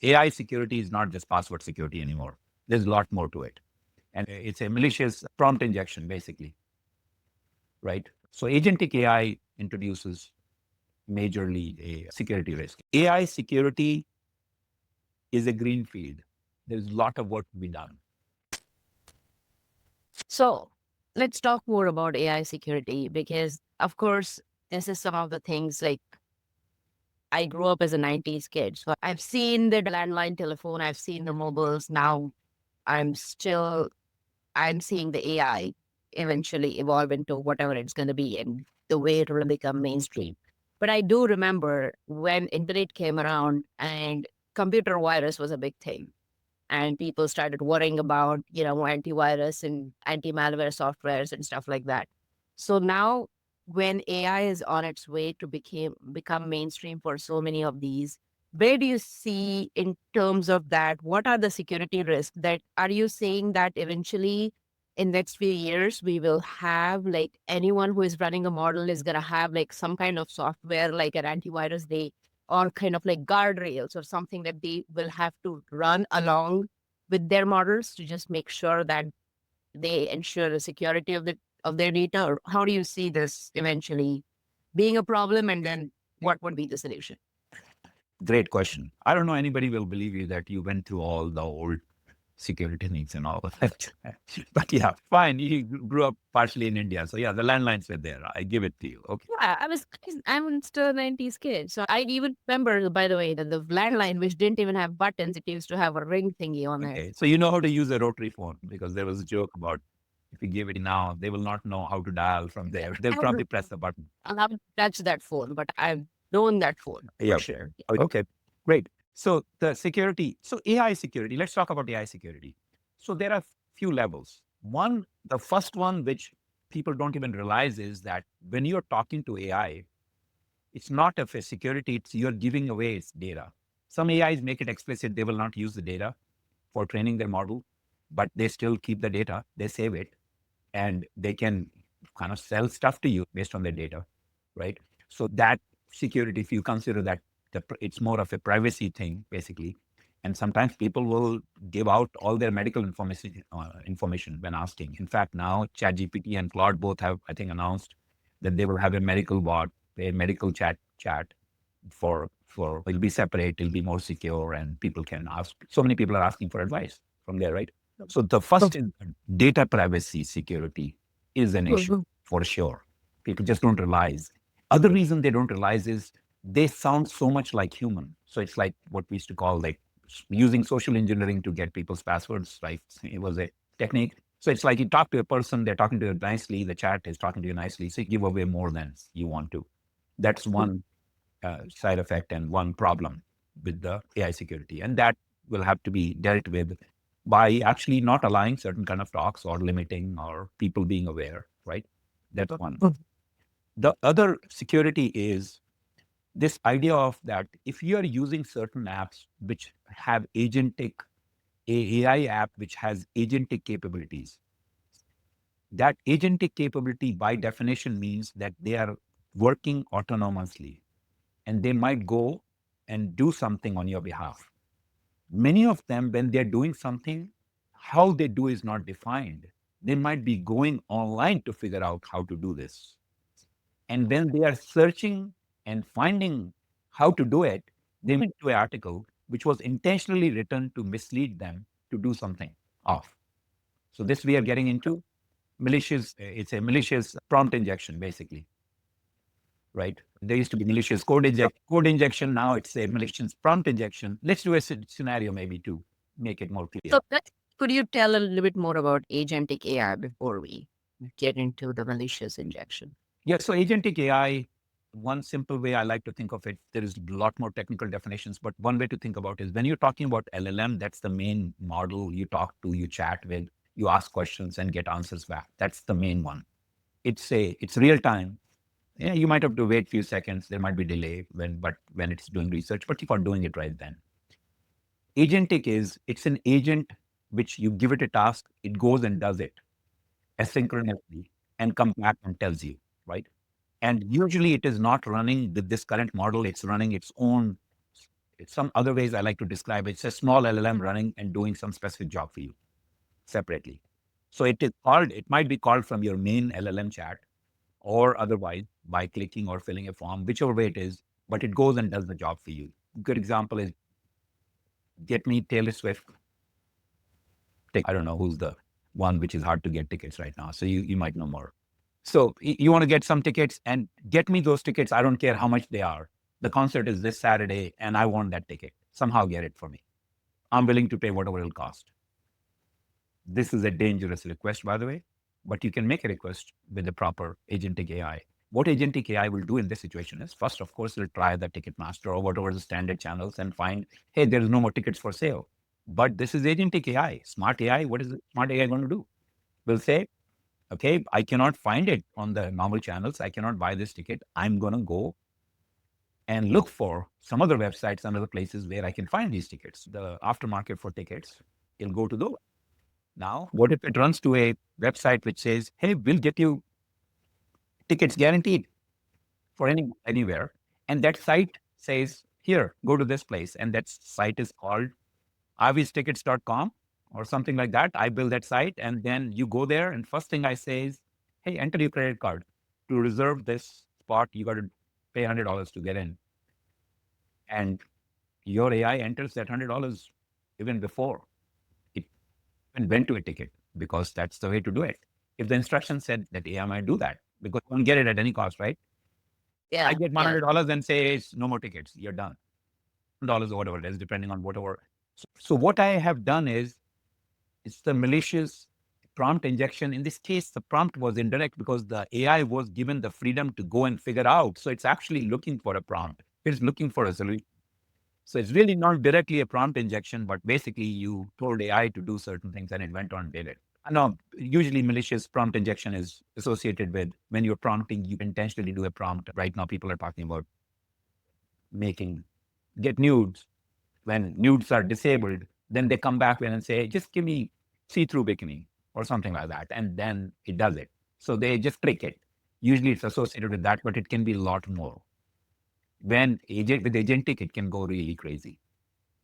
AI security is not just password security anymore. There's a lot more to it. And it's a malicious prompt injection, basically, right? So agentic AI introduces majorly a security risk. AI security is a green field. There's a lot of work to be done. So let's talk more about AI security because, of course, this is some of the things like I grew up as a 90s kid. So I've seen the landline telephone, I've seen the mobiles. Now I'm still, I'm seeing the AI eventually evolve into whatever it's going to be and the way it will become mainstream. But I do remember when internet came around and computer virus was a big thing. And people started worrying about, antivirus and anti-malware softwares and stuff like that. So now when AI is on its way to become mainstream for so many of these, where do you see in terms of that? What are the security risks that are you saying that eventually in next few years we will have like anyone who is running a model is gonna have like some kind of software like an antivirus they or kind of like guardrails or something that they will have to run along with their models to just make sure that they ensure the security of their data? Or how do you see this eventually being a problem and then what would be the solution? Great question. I don't know anybody will believe you that you went through all the old security needs and all of that. But yeah, fine. You grew up partially in India. So yeah, the landlines were there. I give it to you. Okay. Yeah, I'm still a 90s kid. So I even remember, by the way, that the landline, which didn't even have buttons, it used to have a ring thingy on it. Okay. So you know how to use a rotary phone because there was a joke about if you give it now, they will not know how to dial from there. They'll I would probably press the button. I'll have to touch that phone, but I've known that phone for Yeah. sure. Okay. Great. So the security, so AI security, let's talk about AI security. So there are few levels. One, the first one, which people don't even realize is that when you're talking to AI, it's not of a security, it's you're giving away its data. Some AIs make it explicit, they will not use the data for training their model, but they still keep the data, they save it, and they can kind of sell stuff to you based on their data, right? So that security, if you consider that it's more of a privacy thing, basically. And sometimes people will give out all their medical information when asking. In fact, now ChatGPT and Claude both have, I think, announced that they will have a medical bot, a medical chat for it'll be separate, it'll be more secure, and people can ask. So many people are asking for advice from there, right? So the first is data privacy security is an issue Mhm. for sure. People just don't realize. Other reason they don't realize is they sound so much like human. So it's like what we used to call like using social engineering to get people's passwords, right? It was a technique. So it's like you talk to a person, they're talking to you nicely, the chat is talking to you nicely, so you give away more than you want to. That's one side effect and one problem with the AI security. And that will have to be dealt with by actually not allowing certain kind of talks or limiting or people being aware, right? That's one. The other security is this idea of that if you are using certain apps which have agentic, AI app which has agentic capabilities, that agentic capability by definition means that they are working autonomously and they might go and do something on your behalf. Many of them, when they're doing something, how they do is not defined. They might be going online to figure out how to do this. And when they are searching and finding how to do it, they went to an article which was intentionally written to mislead them to do something off. So this we are getting into malicious, it's a malicious prompt injection, basically, right? There used to be malicious code injection. Now it's a malicious prompt injection. Let's do a scenario maybe to make it more clear. So could you tell a little bit more about agentic AI before we get into the malicious injection? Yeah, so agentic AI, one simple way I like to think of it, there is a lot more technical definitions, but one way to think about it is when you're talking about LLM, that's the main model you talk to, you chat with, you ask questions and get answers back. That's the main one. It's real time. Yeah, you might have to wait a few seconds. There might be delay when it's doing research, but you are doing it right then. Agentic it's an agent which you give it a task, it goes and does it asynchronously and come back and tells you, right? And usually it is not running with this current model, it's running its own some other ways I like to describe it. It's a small LLM running and doing some specific job for you separately. So it might be called from your main LLM chat or otherwise by clicking or filling a form, whichever way it is, but it goes and does the job for you. Good example is get me Taylor Swift. I don't know who's the one which is hard to get tickets right now. So you might know more. So you want to get some tickets and get me those tickets. I don't care how much they are. The concert is this Saturday and I want that ticket. Somehow get it for me. I'm willing to pay whatever it'll cost. This is a dangerous request, by the way, but you can make a request with the proper agentic AI. What agentic AI will do in this situation is first, of course, it'll try the Ticketmaster or whatever the standard channels and find, hey, there's no more tickets for sale. But this is agentic AI, smart AI. What is the smart AI going to do? Will say, okay, I cannot find it on the normal channels. I cannot buy this ticket. I'm going to go and look for some other websites and other places where I can find these tickets. The aftermarket for tickets, it'll go to those. Now, what if it runs to a website which says, hey, we'll get you tickets guaranteed for anywhere. And that site says, here, go to this place. And that site is called avstickets.com or something like that. I build that site and then you go there. And first thing I say is, hey, enter your credit card. To reserve this spot, you got to pay $100 to get in. And your AI enters that $100 even before it even went to a ticket because that's the way to do it. If the instruction said that AI might do that, because you don't get it at any cost, right? I get $100 and say it's no more tickets. You're done. $1 or whatever it is, depending on whatever. So what I have done is it's the malicious prompt injection. In this case, the prompt was indirect because the AI was given the freedom to go and figure out. So it's actually looking for a prompt. It's looking for a solution. So it's really not directly a prompt injection, but basically you told AI to do certain things and it went on and did it. No, usually malicious prompt injection is associated with when you're prompting, you intentionally do a prompt. Right now, people are talking about get nudes. When nudes are disabled, then they come back and say, just give me see-through bikini or something like that. And then it does it. So they just trick it. Usually it's associated with that, but it can be a lot more. With agentic, it can go really crazy.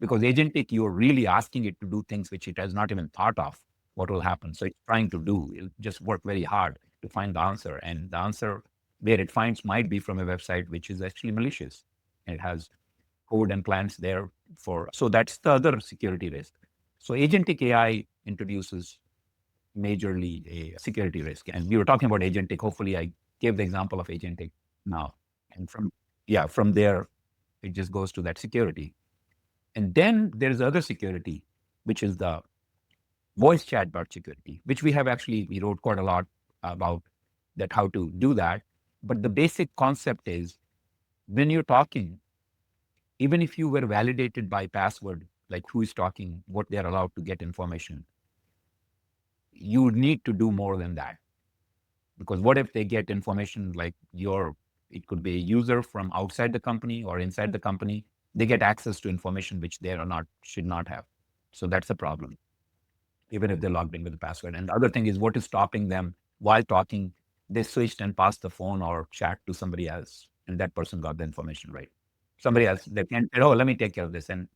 Because agentic, you're really asking it to do things which it has not even thought of what will happen. So it's trying to do. It'll just work very hard to find the answer. And the answer where it finds might be from a website which is actually malicious. And it has code and plans there for. So that's the other security risk. So agentic AI introduces majorly a security risk. And we were talking about agentic. Hopefully, I gave the example of agentic now. And from there, it just goes to that security. And then there's other security, which is the voice chatbot security, which we wrote quite a lot about that, how to do that. But the basic concept is when you're talking, even if you were validated by password, like who is talking, what they're allowed to get information, you need to do more than that. Because what if they get information like it could be a user from outside the company or inside the company, they get access to information which they should not have. So that's a problem, even if they're logged in with the password. And the other thing is what is stopping them while talking, they switched and passed the phone or chat to somebody else, and that person got the information right. Somebody else, they can't, let me take care of this. And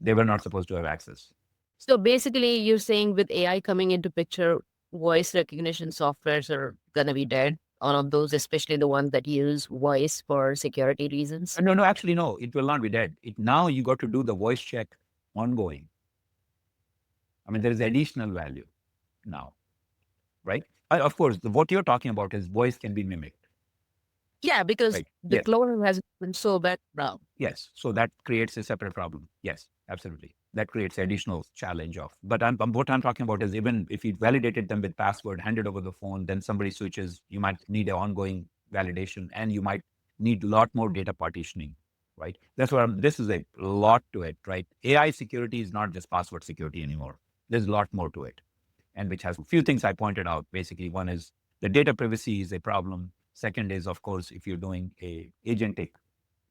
they were not supposed to have access. So basically, you're saying with AI coming into picture, voice recognition softwares are going to be dead. All of those, especially the ones that use voice for security reasons. No, actually, no, it will not be dead. Now you got to do the voice check ongoing. I mean, there is additional value now, right? Of course, what you're talking about is voice can be mimicked. Yeah, because Right. the Yes. clone has been so bad now. Yes. So that creates a separate problem. Yes, absolutely. That creates additional challenge of. But what I'm talking about is even if you validated them with password, handed over the phone, then somebody switches, you might need an ongoing validation and you might need a lot more data partitioning, right? That's what this is a lot to it, right? AI security is not just password security anymore. There's a lot more to it. And which has a few things I pointed out. Basically, one is the data privacy is a problem. Second is, of course, if you're doing a agentic,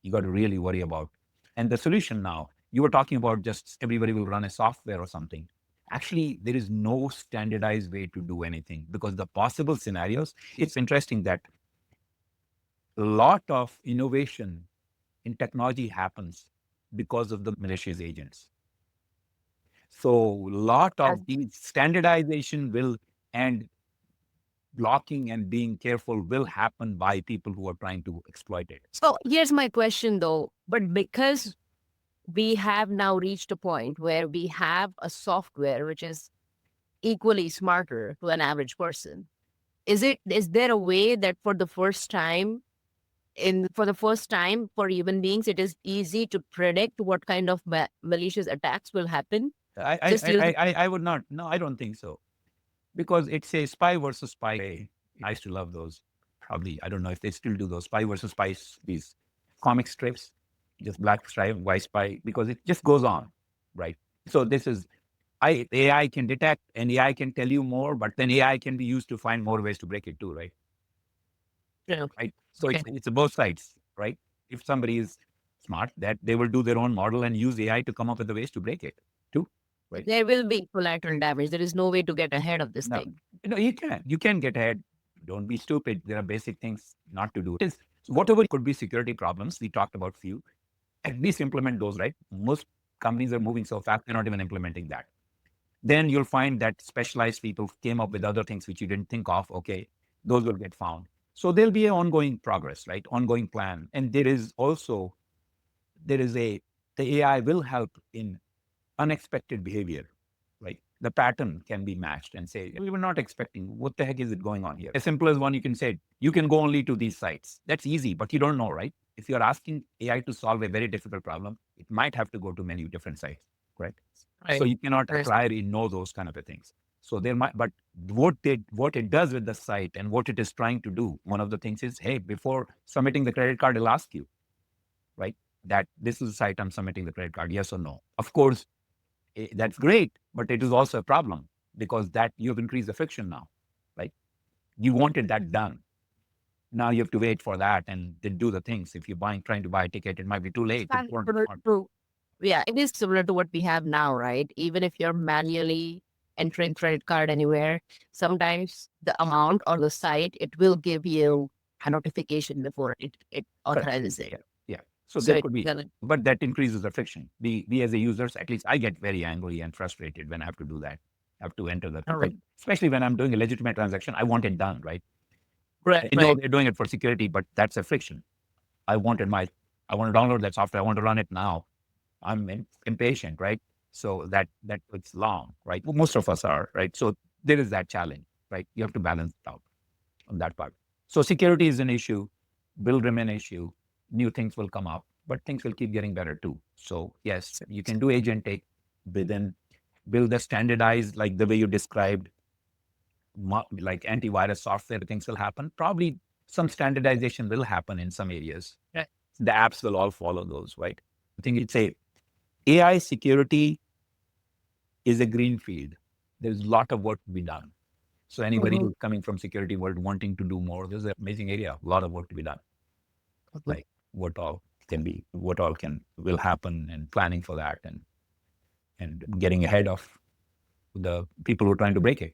you got to really worry about. And the solution now, you were talking about just everybody will run a software or something. Actually, there is no standardized way to do anything because the possible scenarios, it's interesting that a lot of innovation in technology happens because of the malicious agents. So lot As- of the standardization will and blocking and being careful will happen by people who are trying to exploit it. So here's my question though, but because we have now reached a point where we have a software which is equally smarter to an average person, is there a way that for the first time for human beings it is easy to predict what kind of malicious attacks will happen just using I would not. No, I don't think so. Because it's a spy versus spy. I used to love those. Probably, I don't know if they still do those spy versus spy, these comic strips, just black stripe, white spy, because it just goes on, right? So this is, AI can detect and AI can tell you more, but then AI can be used to find more ways to break it too, right? you know, Right. So okay. it's both sides, right? If somebody is smart, that they will do their own model and use AI to come up with the ways to break it too, right? There will be collateral damage. There is no way to get ahead of this No, thing. you can get ahead. Don't be stupid. There are basic things not to do. It is whatever could be security problems. We talked about few. At least implement those, right? Most companies are moving so fast, they're not even implementing that. Then you'll find that specialized people came up with other things which you didn't think of. Okay, those will get found. So there'll be an ongoing progress, right? Ongoing plan. And there is a the AI will help in unexpected behavior, right? The pattern can be matched and say, we were not expecting, what the heck is it going on here? As simple as one, you can say, you can go only to these sites. That's easy, but you don't know, right? If you're asking AI to solve a very difficult problem, it might have to go to many different sites, right? So Right. you cannot Right. priori know those kind of a things. So there might, but what it does with the site and what it is trying to do, one of the things is, hey, before submitting the credit card, it'll ask you, right? That this is the site I'm submitting the credit card, yes or no. Of course, that's great, but it is also a problem because that you've increased the friction now, right? You wanted that done. Now you have to wait for that and then do the things. If you're trying to buy a ticket, it might be too It's late. kind of similar to, yeah, it is similar to what we have now, right? Even if you're manually entering credit card anywhere, sometimes the amount or the site, it will give you a notification before it Correct. authorizes it. Yeah, yeah. So So there it could be, will, but that increases the friction. We as a users, at least I get very angry and frustrated when I have to do that. I have to enter the, all right. especially when I'm doing a legitimate transaction. I want it done, right? Right, I know right. they're doing it for security, but that's a friction. I wanted my, I want to download that software. I want to run it now. I'm impatient, right? So that it's long, right? Well, most of us are, right? So there is that challenge, right? You have to balance it out on that part. So security is an issue, will remain an issue. New things will come up, but things will keep getting better too. So yes, you can do agentic within build a standardized like the way you described, like antivirus software. Things will happen. Probably some standardization will happen in some areas. Right. The apps will all follow those, right? I think it's a AI security is a green field. There's a lot of work to be done. So anybody Mhm. who's coming from security world wanting to do more, this is an amazing area. A lot of work to be done. Mhm. Like what all can will happen, and planning for that, and getting ahead of the people who are trying to break it.